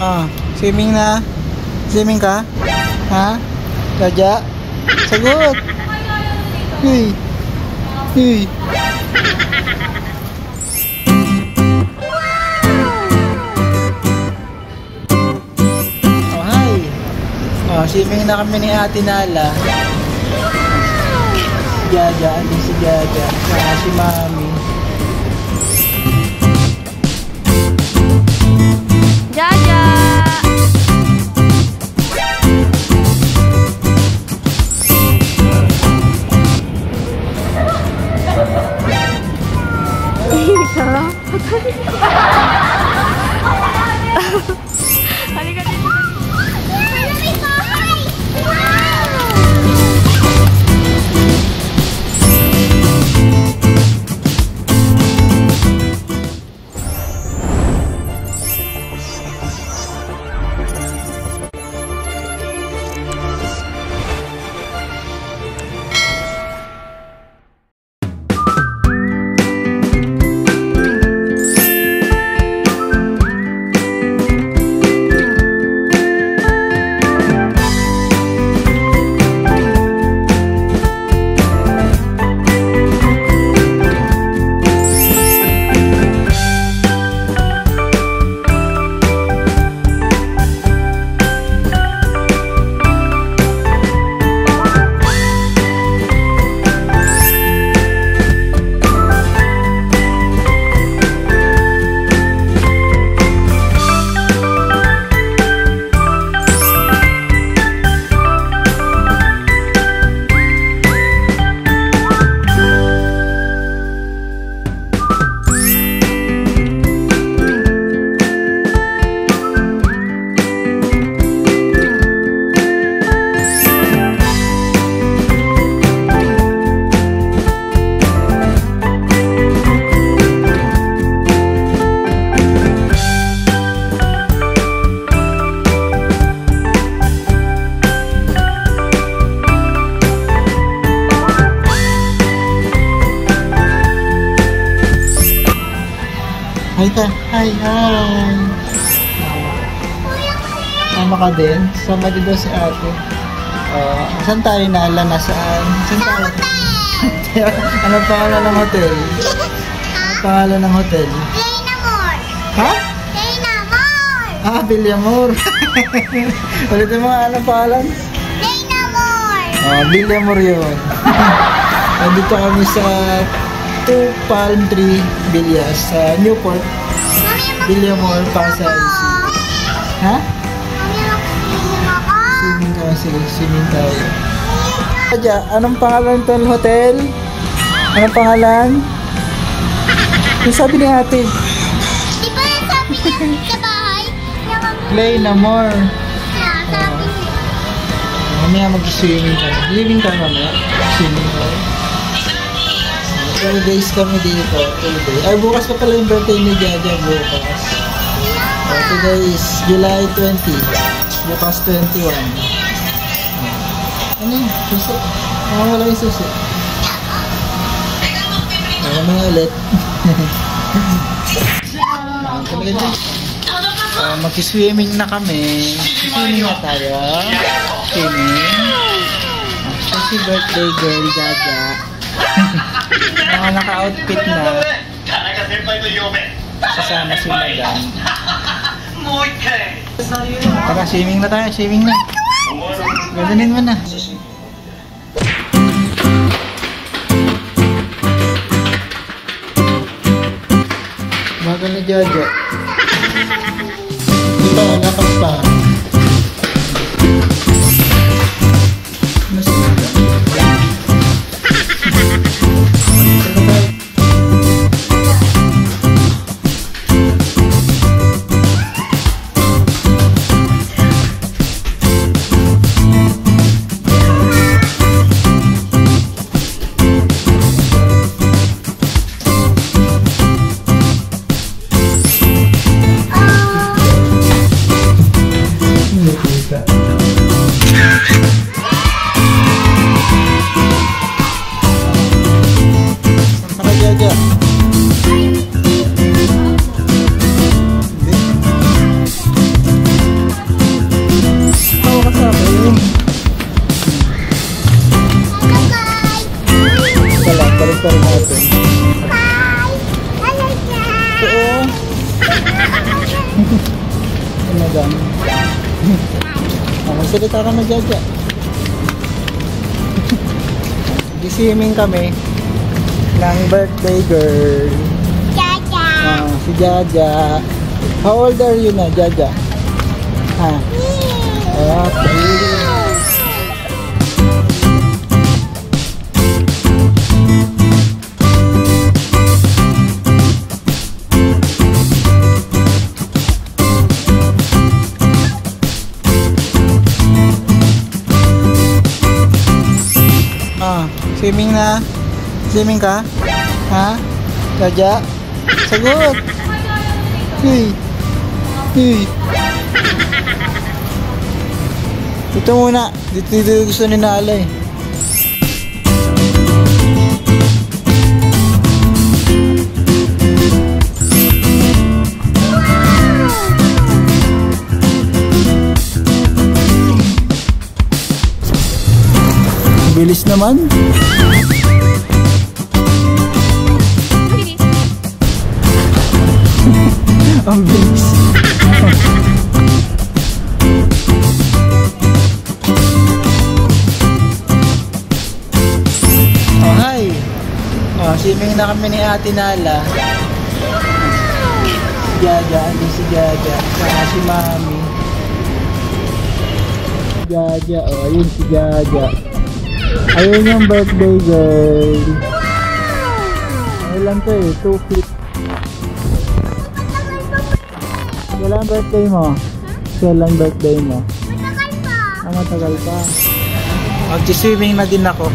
Ah, swimming na. Swimming ka? Ha? Jaja? Sagot! Hey! Hey! Oh, hi! Oh, swimming na kami ni Ate Nala. Jaja, ano si Jaja? Saka si Mami. Jaja! Halika dito. Hi ka. Hi, hi. Sama ka din? Sama din daw si ate. Saan tayo Nala? Nasaan? Saan tayo? Ano pangalan ng hotel? Ano pangalan ng hotel? Villamor! Ha? Villamor! Ah, Villamor. Ulitin mo nga, anong pangalan? Villamor! Villamor yun. Nandito kami sa 2 Palm Tree Villas sa Newport, Villamor, Pasay. Ha? Swimming ka, sige, swimming tayo. Jaja, anong pangalan ng hotel? Anong pangalan? Yung sabi ni ate. Di ba yung sabi niya sa bahay? Play na more. Sabi niya. Mamaya mag-swimming tayo. Swimming tayo mamaya. Swimming tayo. 2 days kami dito. 2 days. Ay, bukas pa pala yung birthday ni Jaja. Bukas. Today is July 20. Bukas 21. Ano yun? Susi. Wala yung susi. Mamaya ulit. Mag-swimming na kami. Swimming na tayo. Swimming. Happy birthday girl, Jaja. Mga naka-outfit na. Sasama si Madam. Tara, swimming na tayo. Swimming na. Ganonin mo na. Bagal na Jojo. Ito, lakas pa. madam. Magsalita ka na, Jaja. Gisiming kami ng birthday girl. Jaja. Si Jaja. How old are you na, Jaja? Ha? Okay. Swimming na? Swimming ka? Ha? Jaja? Sagot! Hey! Hey! Ito muna. Dito gusto ni Nala eh. Bilis naman. Ang bilis. Oh, hi. Swimming na kami ni Ate Nala. Si Jaja, si Jaja. Saka si Mami. Jaja, ayun si Jaja. Ayun yung birthday girl. Ayun to eh, 2 feet. Kailan birthday mo? Kailan birthday mo? Matagal pa. Matagal pa. Mag-swimming na din ako.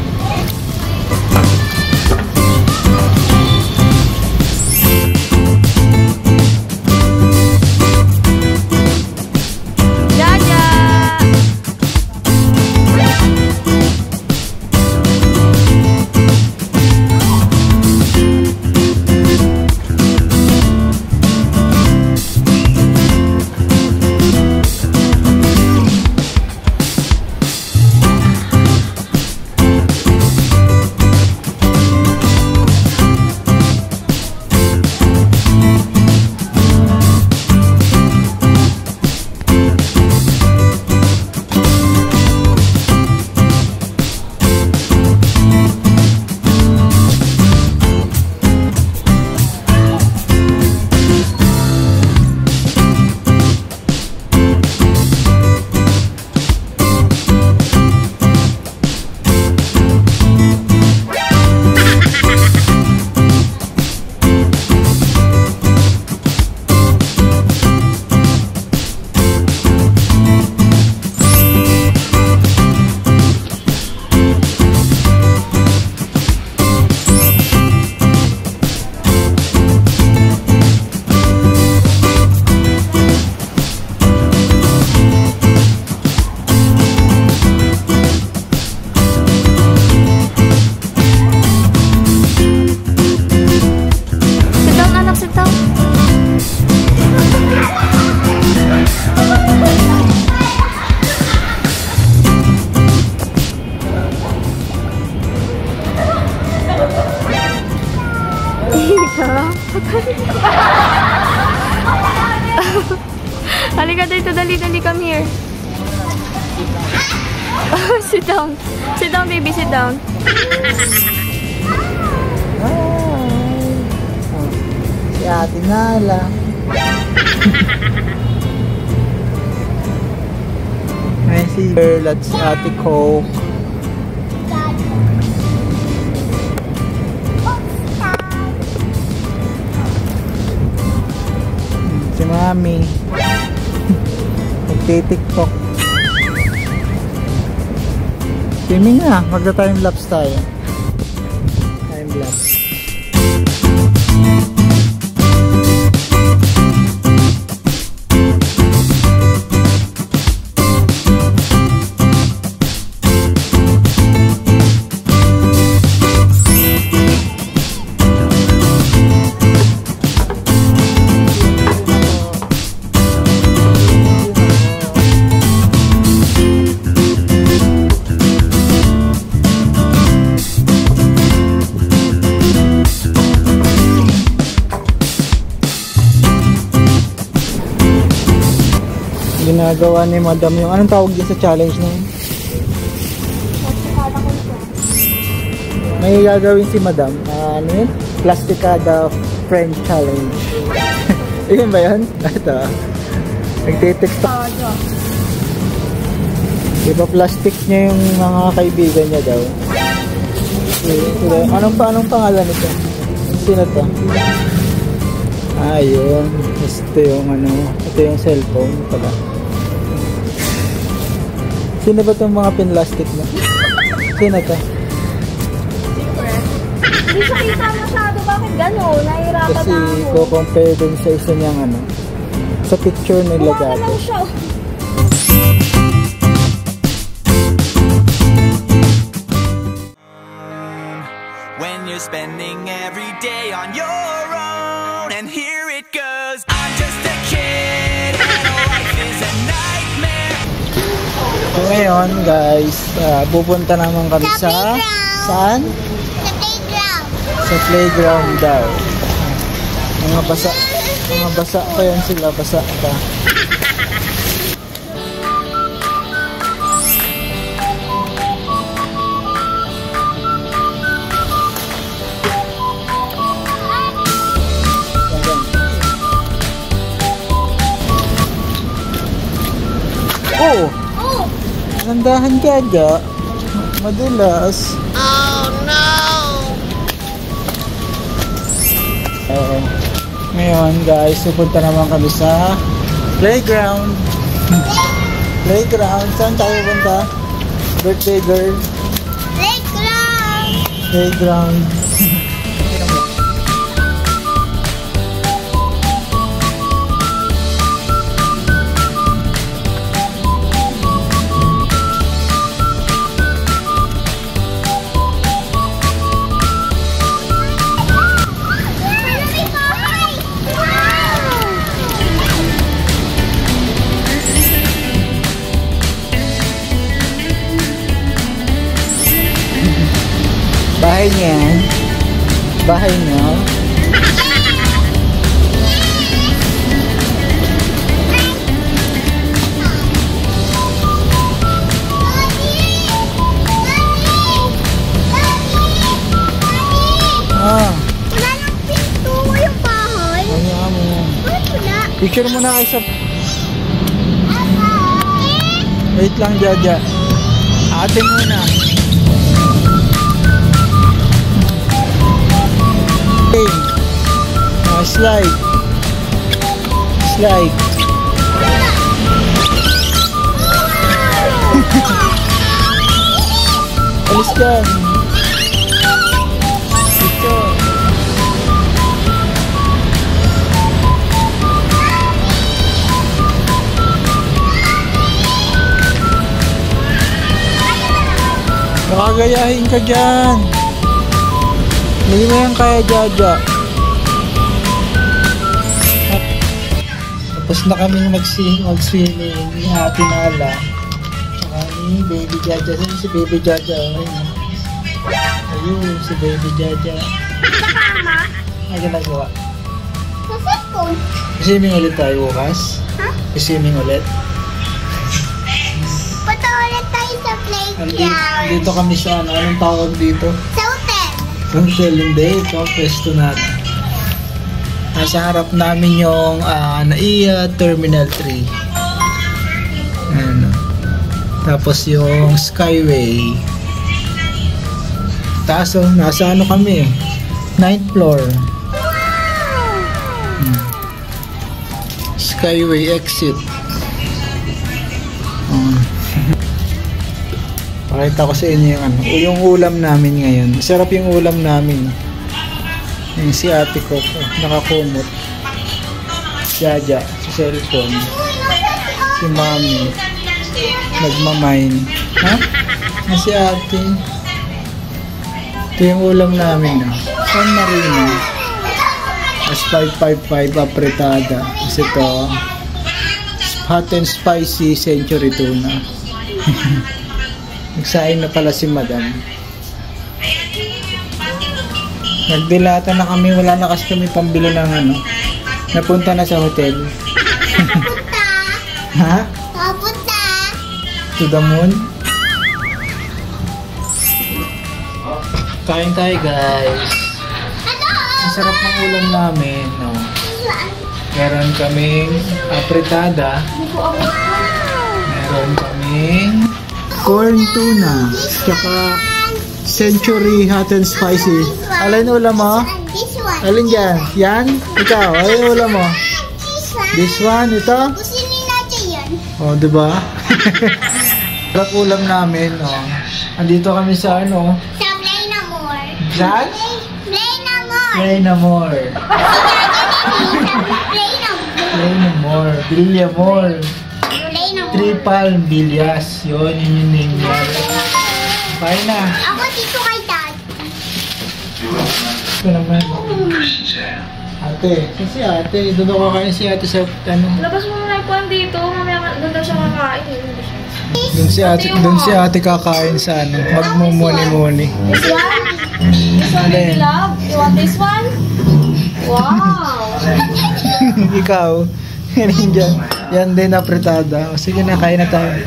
Halika dito, dali, come here. Sit down. Sit down, baby, sit down. Si Ate Nala. May si girl at si Ate Coke. Si Mami. Nagtitiktok. Swimming na. Magta-time-lapse tayo. Time-lapse. Ginagawa ni Madam yung anong tawag din sa challenge na yun? May gagawin si Madam. Ano yun? Plasticada Friend Challenge. Ayun ba yun? Ito. Nagtitext ako. Diba plastic niya yung mga kaibigan niya daw? Anong pangalan nito? Sino to? Ayun. Ito yung ano. Ito yung cellphone pala. Sino ba itong mga pinlastic na? Sino to? Hindi siya kita masyado. Bakit gano'n? Nahihirapan Kasi na ako. ko-compare dun sa isa niyang ano. Sa picture nila Buka dati. lang siya. When you're spending every day on your own, and here it goes, I'm just a kid and life is a nightmare. So ngayon guys, pupunta naman kami Sa sa... playground. Saan? Sa playground. Sa playground daw. Mga basa pa yan sila, basa pa. Oh! Oh! Nandahan ka aga. Madulas. Oh no! Ngayon guys, pupunta naman kami sa playground. Playground. Saan tayo punta? Birthday girl. Playground! Playground. Bahay niya yan. Bahay niya. Ah, Wala nang pinto yung bahay. kanya mo yan. Wala. Picture mo na kayo sa... Wait lang, Jaja. Ate muna. Okay. Slide. Slide. Alis dyan. Picture. Makagayahin ka dyan. Hindi mo yan kaya, Jaja. Tapos na kami mag-swimming ni Ate Nala. Saka ni Baby Jaja. Saan si Baby Jaja? Ayun, si Baby Jaja. Ay, ginagawa. Sa cellphone. Swimming ulit tayo bukas? Ha? Swimming ulit? Punta ulit tayo sa playground. Dito kami sa ano? Anong tawag dito? Sa hotel. Hotel, hindi. Ito, pwesto natin. Nasa harap namin yung NAIA Terminal 3. Ano. Tapos yung Skyway. Taas nasa ano kami? 9th floor. Skyway exit. Pakita ko sa inyo yung ano, yung ulam namin ngayon. Sarap yung ulam namin. Yung si ate ko, nakakumot. Jaja, sa cellphone. Si mami, nagmamine. Ha? Yung si ate. Ito yung ulam namin. San Marino. As 555 apretada. Kasi ito, hot and spicy century tuna. Nagsaing na pala si Madam. Nagbilata na kami, wala na kasi kami pambili ng ano. Napunta na sa hotel. Punta. Ha? To the moon. Kain tayo guys. Ang sarap ng ulam namin. No? Meron kaming apretada. Meron kaming corn tuna. Tsaka century hot and spicy. Alin ulam mo? This one. Alin dyan? Yan? Ikaw? Alin ulam mo? This one? Ito? Kusinin natin yan. Oh, diba? Sarap ulam namin. Oh. Andito kami sa ano? Sa Play No More. Saan? Play No More. Play no more. Play No More. Play no more. Bilya more. Play No More. Tripal Bilyas. Yun yung name niya. Kain na. Ako dito kay Dad. Ito naman. Ate. Si ate. Doon ako kain si ate sa ano. Labas mo muna yung pan dito. Mamaya doon daw siya kakain. Doon si ate kakain sa ano. Magmumuni-muni. This one? This one, baby love? You want this one? Wow! Ikaw. Yan dyan. Yan din apretada. O sige na, kain na tayo.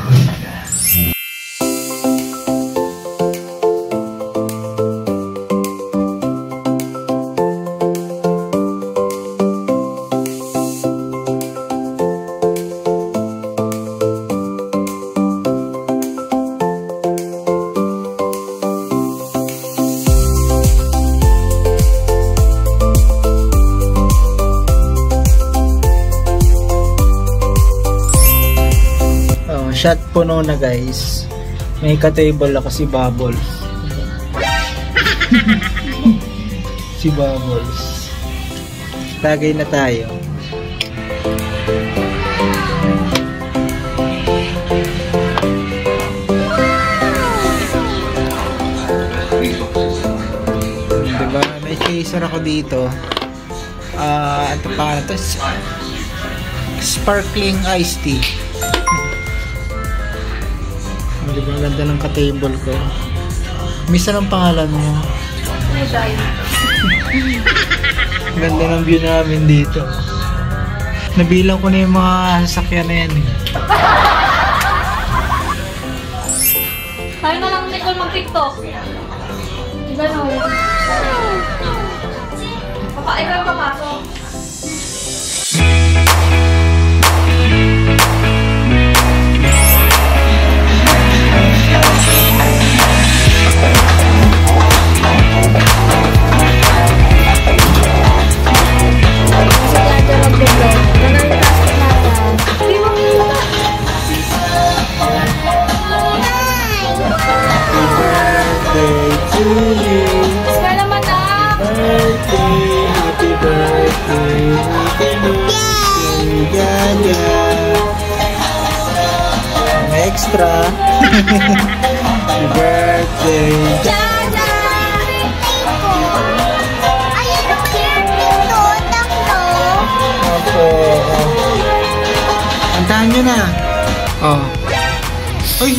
Shot puno na guys. May ka-table ako si Bubbles. Si Bubbles. Tagay na tayo. Diba? May chaser ako dito. Ito pa ito. Sparkling iced tea. Diba, ang ganda ng ka-table ko. Misa ng pangalan mo. Ang ganda ng view namin dito. Nabilang ko na yung mga sasakyan na yan eh. Tayo na lang Nicole mag-tiktok. Ganon. Ikaw papasok. Extra. Happy birthday. Dada! Birthday ko! Ayan ang birthday ko! Tatlo! Opo. Antahan nyo na. Oh. Uy,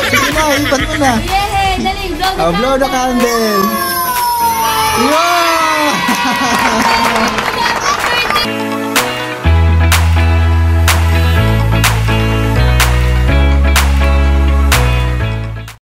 sige na, ipan mo na. Yay! Dali, blow the Oh, blow the candle. Yeah!